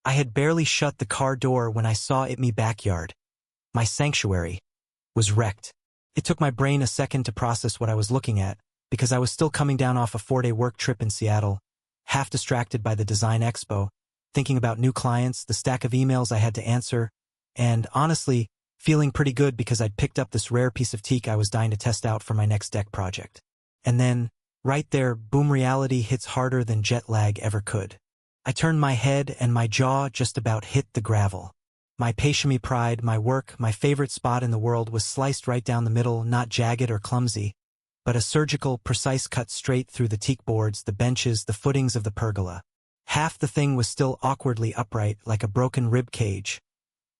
I had barely shut the car door when I saw it me backyard. My sanctuary was wrecked. It took my brain a second to process what I was looking at, because I was still coming down off a 4-day work trip in Seattle, half distracted by the design expo, thinking about new clients, the stack of emails I had to answer, and, honestly, feeling pretty good because I'd picked up this rare piece of teak I was dying to test out for my next deck project. And then, right there, boom, reality hits harder than jet lag ever could. I turned my head and my jaw just about hit the gravel. My Pashami pride, my work, my favorite spot in the world was sliced right down the middle, not jagged or clumsy, but a surgical, precise cut straight through the teak boards, the benches, the footings of the pergola. Half the thing was still awkwardly upright, like a broken rib cage.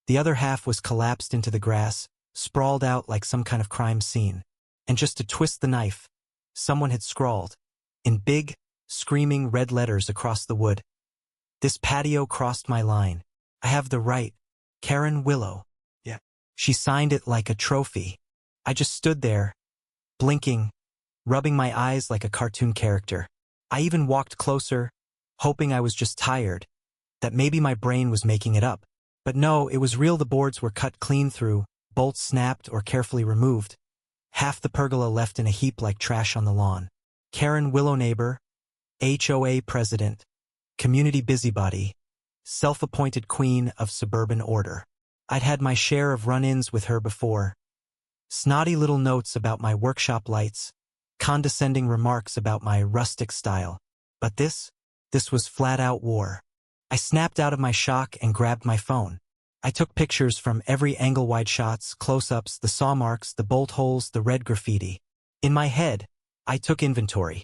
The other half was collapsed into the grass, sprawled out like some kind of crime scene. And just to twist the knife, someone had scrawled, in big, screaming red letters across the wood, "This patio crossed my line. I have the right. Karen Willow." Yeah. She signed it like a trophy. I just stood there, blinking, rubbing my eyes like a cartoon character. I even walked closer, hoping I was just tired, that maybe my brain was making it up. But no, it was real. The boards were cut clean through, bolts snapped or carefully removed. Half the pergola left in a heap like trash on the lawn. Karen Willow, neighbor, HOA president, community busybody, self-appointed queen of suburban order. I'd had my share of run-ins with her before. Snotty little notes about my workshop lights, condescending remarks about my rustic style. But this was flat-out war. I snapped out of my shock and grabbed my phone. I took pictures from every angle, wide shots, close-ups, the saw marks, the bolt holes, the red graffiti. In my head, I took inventory.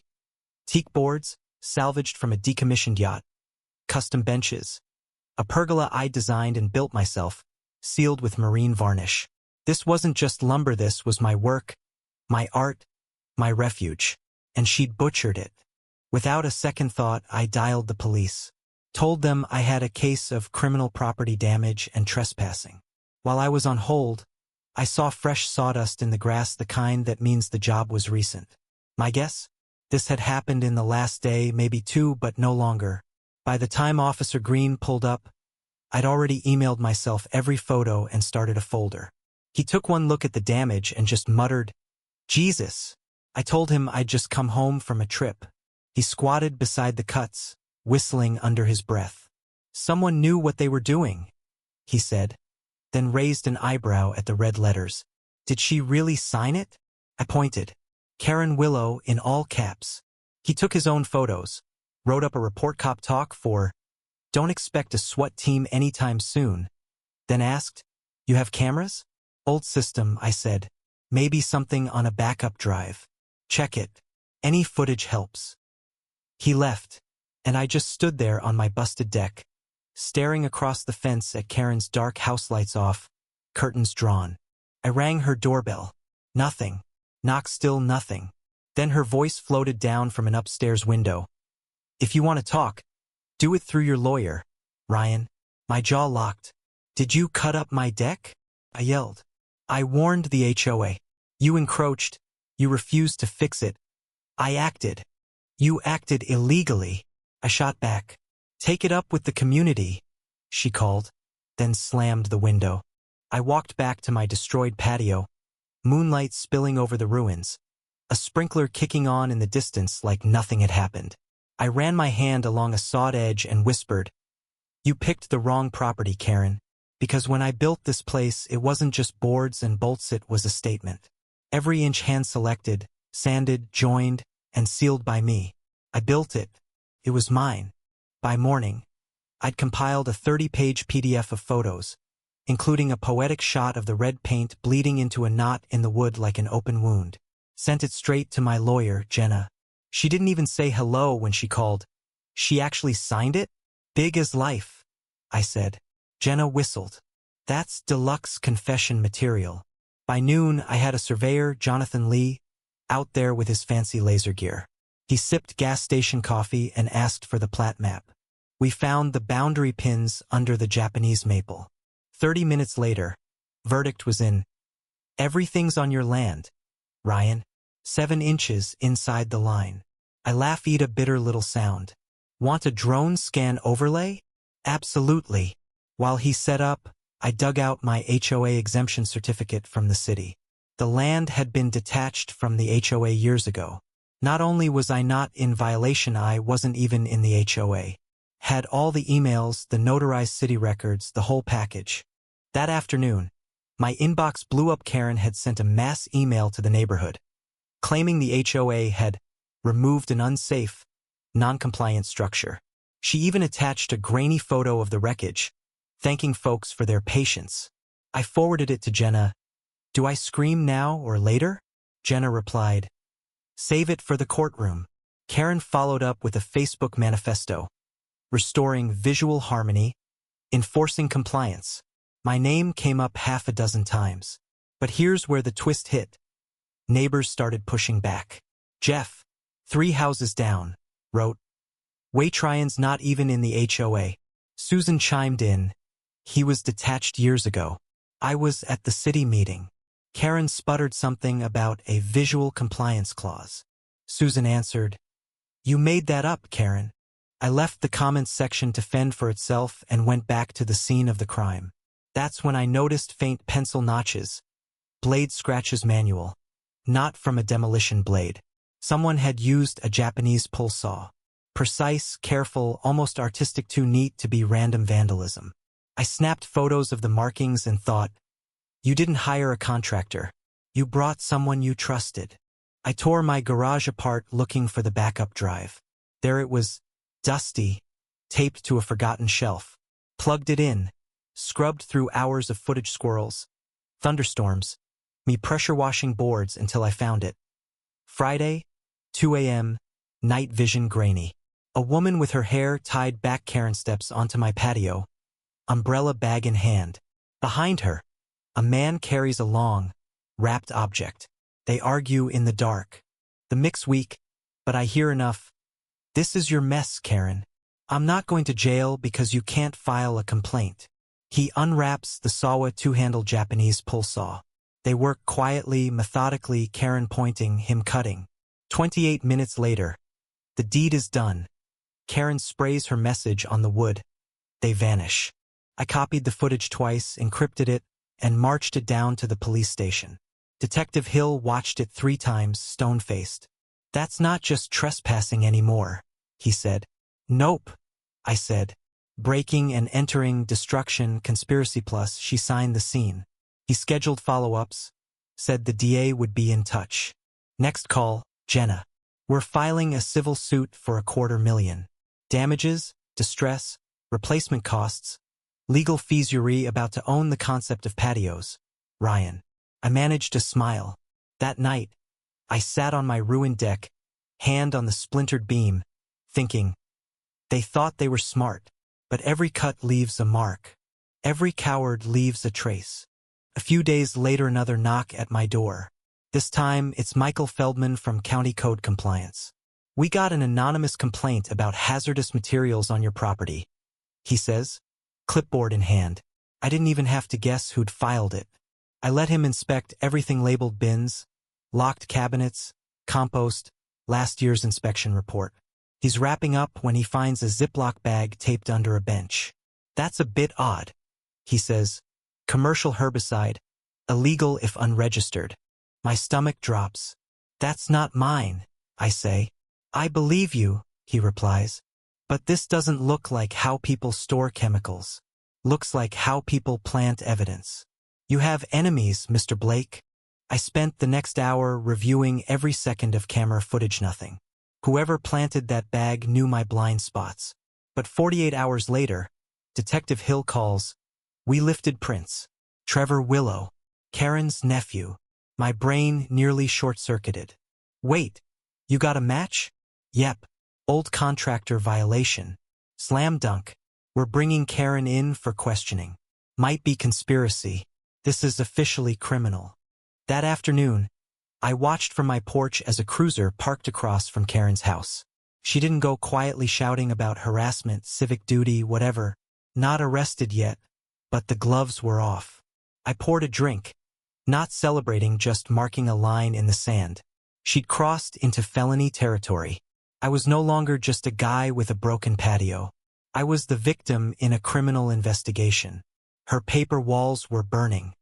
Teak boards, salvaged from a decommissioned yacht. Custom benches. A pergola I designed and built myself, sealed with marine varnish. This wasn't just lumber, this was my work, my art, my refuge. And she'd butchered it. Without a second thought, I dialed the police. Told them I had a case of criminal property damage and trespassing. While I was on hold, I saw fresh sawdust in the grass, the kind that means the job was recent. My guess? This had happened in the last day, maybe 2, but no longer. By the time Officer Green pulled up, I'd already emailed myself every photo and started a folder. He took one look at the damage and just muttered, "Jesus." I told him I'd just come home from a trip. He squatted beside the cuts, whistling under his breath. "Someone knew what they were doing," he said, then raised an eyebrow at the red letters. "Did she really sign it?" I pointed. Karen Willow in all caps. He took his own photos, wrote up a report, cop talk for, "Don't expect a SWAT team anytime soon," then asked, "You have cameras?" "Old system," I said. "Maybe something on a backup drive." "Check it. Any footage helps." He left, and I just stood there on my busted deck, staring across the fence at Karen's dark house, lights off, curtains drawn. I rang her doorbell. Nothing. Knock, still nothing. Then her voice floated down from an upstairs window. "If you want to talk, do it through your lawyer, Ryan." My jaw locked. "Did you cut up my deck?" I yelled. "I warned the HOA. You encroached. You refused to fix it. I acted. You acted illegally." I shot back. "Take it up with the community," she called, then slammed the window. I walked back to my destroyed patio, moonlight spilling over the ruins, a sprinkler kicking on in the distance like nothing had happened. I ran my hand along a sawed edge and whispered, "You picked the wrong property, Karen, because when I built this place, it wasn't just boards and bolts, it was a statement. Every inch hand-selected, sanded, joined, and sealed by me. I built it. It was mine. By morning, I'd compiled a 30-page PDF of photos, including a poetic shot of the red paint bleeding into a knot in the wood like an open wound. Sent it straight to my lawyer, Jenna. She didn't even say hello when she called. She actually signed it? Big as life, I said. Jenna whistled. That's deluxe confession material. By noon, I had a surveyor, Jonathan Lee, out there with his fancy laser gear. He sipped gas station coffee and asked for the plat map. We found the boundary pins under the Japanese maple. 30 minutes later, verdict was in. Everything's on your land, Ryan. 7 inches inside the line. I laugh, eat a bitter little sound. Want a drone scan overlay? Absolutely. While he set up, I dug out my HOA exemption certificate from the city. The land had been detached from the HOA years ago. Not only was I not in violation, I wasn't even in the HOA. Had all the emails, the notarized city records, the whole package. That afternoon, my inbox blew up. Karen had sent a mass email to the neighborhood, claiming the HOA had removed an unsafe, non-compliant structure. She even attached a grainy photo of the wreckage, thanking folks for their patience. I forwarded it to Jenna. Do I scream now or later? Jenna replied, save it for the courtroom. Karen followed up with a Facebook manifesto, restoring visual harmony, enforcing compliance. My name came up half a dozen times. But here's where the twist hit. Neighbors started pushing back. Jeff, 3 houses down, wrote, wait, Ryan's not even in the HOA. Susan chimed in, he was detached years ago. I was at the city meeting. Karen sputtered something about a visual compliance clause. Susan answered, you made that up, Karen. I left the comments section to fend for itself and went back to the scene of the crime. That's when I noticed faint pencil notches. Blade scratches manual. Not from a demolition blade. Someone had used a Japanese pull saw. Precise, careful, almost artistic, too neat to be random vandalism. I snapped photos of the markings and thought, you didn't hire a contractor. You brought someone you trusted. I tore my garage apart looking for the backup drive. There it was, dusty, taped to a forgotten shelf. Plugged it in, scrubbed through hours of footage, squirrels, thunderstorms, me pressure washing boards until I found it. Friday, 2 a.m., night vision grainy. A woman with her hair tied back. Karen steps onto my patio, umbrella bag in hand. Behind her, a man carries a long, wrapped object. They argue in the dark. The mix weak, but I hear enough. This is your mess, Karen. I'm not going to jail because you can't file a complaint. He unwraps the Sawa 2-handle Japanese pull saw. They work quietly, methodically, Karen pointing, him cutting. 28 minutes later, the deed is done. Karen sprays her message on the wood. They vanish. I copied the footage twice, encrypted it, and marched it down to the police station. Detective Hill watched it 3 times, stone-faced. That's not just trespassing anymore, he said. Nope, I said. Breaking and entering, destruction, conspiracy plus. She signed the scene. He scheduled follow-ups, said the DA would be in touch. Next call, Jenna. We're filing a civil suit for $250,000. Damages, distress, replacement costs, legal fees. Yuri about to own the concept of patios. Ryan. I managed to smile. That night, I sat on my ruined deck, hand on the splintered beam, thinking, they thought they were smart, but every cut leaves a mark. Every coward leaves a trace. A few days later, another knock at my door. This time, it's Michael Feldman from County Code Compliance. We got an anonymous complaint about hazardous materials on your property, he says, clipboard in hand. I didn't even have to guess who'd filed it. I let him inspect everything labeled bins, locked cabinets, compost, last year's inspection report. He's wrapping up when he finds a Ziploc bag taped under a bench. That's a bit odd, he says. Commercial herbicide, illegal if unregistered. My stomach drops. That's not mine, I say. I believe you, he replies. But this doesn't look like how people store chemicals. Looks like how people plant evidence. You have enemies, Mr. Blake. I spent the next hour reviewing every second of camera footage. Nothing. Whoever planted that bag knew my blind spots. But 48 hours later, Detective Hill calls. We lifted prints. Trevor Willow, Karen's nephew. My brain nearly short-circuited. Wait, you got a match? Yep. Old contractor violation. Slam dunk. We're bringing Karen in for questioning. Might be conspiracy. This is officially criminal. That afternoon, I watched from my porch as a cruiser parked across from Karen's house. She didn't go quietly shouting about harassment, civic duty, whatever. Not arrested yet, but the gloves were off. I poured a drink, not celebrating, just marking a line in the sand. She'd crossed into felony territory. I was no longer just a guy with a broken patio. I was the victim in a criminal investigation. Her paper walls were burning.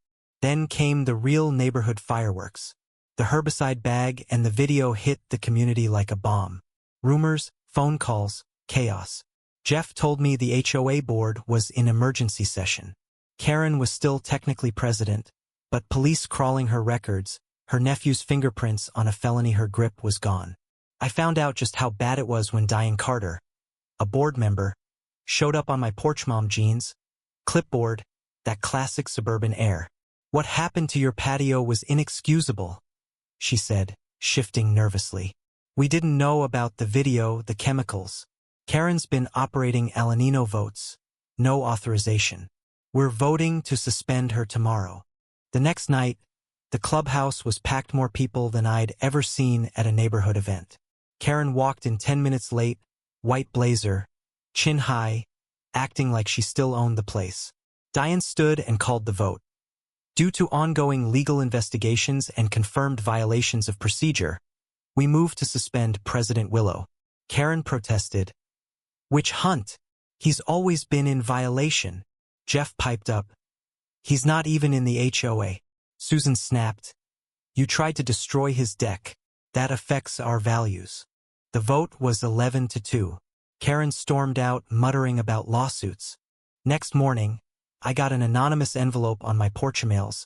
Then came the real neighborhood fireworks. The herbicide bag and the video hit the community like a bomb. Rumors, phone calls, chaos. Jeff told me the HOA board was in emergency session. Karen was still technically president, but police crawling her records, her nephew's fingerprints on a felony her grip was gone. I found out just how bad it was when Diane Carter, a board member, showed up on my porch mom jeans, clipboard, that classic suburban air. What happened to your patio was inexcusable, she said, shifting nervously. We didn't know about the video, the chemicals. Karen's been operating El Nino votes. No authorization. We're voting to suspend her tomorrow. The next night, the clubhouse was packed more people than I'd ever seen at a neighborhood event. Karen walked in 10 minutes late, white blazer, chin high, acting like she still owned the place. Diane stood and called the vote. Due to ongoing legal investigations and confirmed violations of procedure, we moved to suspend President Willow. Karen protested. Witch hunt. He's always been in violation. Jeff piped up. He's not even in the HOA. Susan snapped. You tried to destroy his deck. That affects our values. The vote was 11-2. Karen stormed out, muttering about lawsuits. Next morning, I got an anonymous envelope on my porch emails,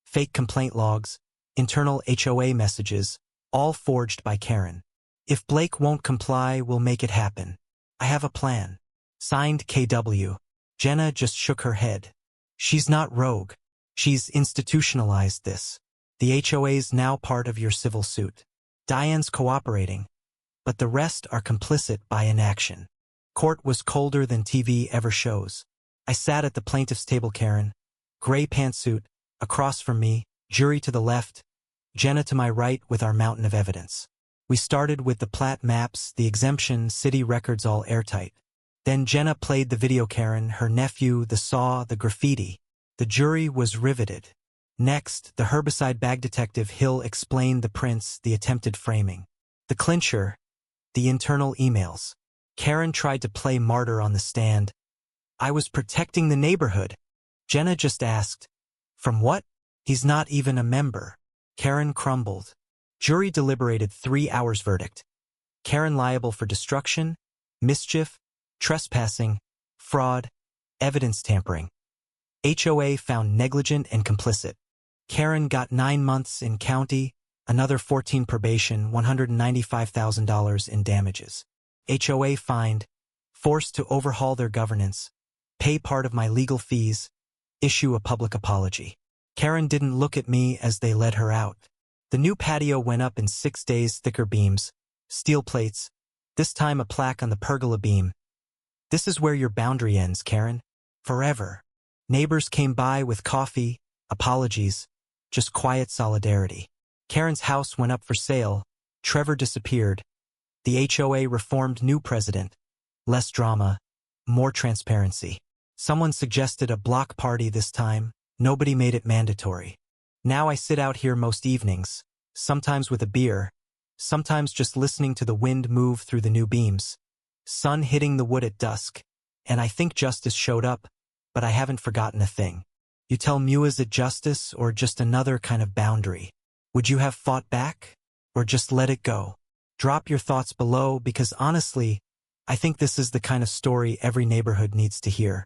fake complaint logs, internal HOA messages, all forged by Karen. If Blake won't comply, we'll make it happen. I have a plan. Signed KW. Jenna just shook her head. She's not rogue. She's institutionalized this. The HOA's now part of your civil suit. Diane's cooperating, but the rest are complicit by inaction. Court was colder than TV ever shows. I sat at the plaintiff's table, Karen, gray pantsuit, across from me, jury to the left, Jenna to my right with our mountain of evidence. We started with the plat maps, the exemption, city records all airtight. Then Jenna played the video, Karen, her nephew, the saw, the graffiti. The jury was riveted. Next, the herbicide bag detective Hill explained the prints, the attempted framing. The clincher, the internal emails. Karen tried to play martyr on the stand. I was protecting the neighborhood. Jenna just asked, from what? He's not even a member. Karen crumbled. Jury deliberated 3 hours verdict. Karen liable for destruction, mischief, trespassing, fraud, evidence tampering. HOA found negligent and complicit. Karen got 9 months in county, another 14 probation, $195,000 in damages. HOA fined, forced to overhaul their governance, pay part of my legal fees, issue a public apology. Karen didn't look at me as they led her out. The new patio went up in 6 days, thicker beams, steel plates, this time a plaque on the pergola beam. This is where your boundary ends, Karen. Forever. Neighbors came by with coffee, apologies, just quiet solidarity. Karen's house went up for sale. Trevor disappeared. The HOA reformed new president. Less drama, more transparency. Someone suggested a block party this time. Nobody made it mandatory. Now I sit out here most evenings, sometimes with a beer, sometimes just listening to the wind move through the new beams. Sun hitting the wood at dusk, and I think justice showed up, but I haven't forgotten a thing. You tell me, is it justice or just another kind of boundary? Would you have fought back, or just let it go? Drop your thoughts below because honestly, I think this is the kind of story every neighborhood needs to hear.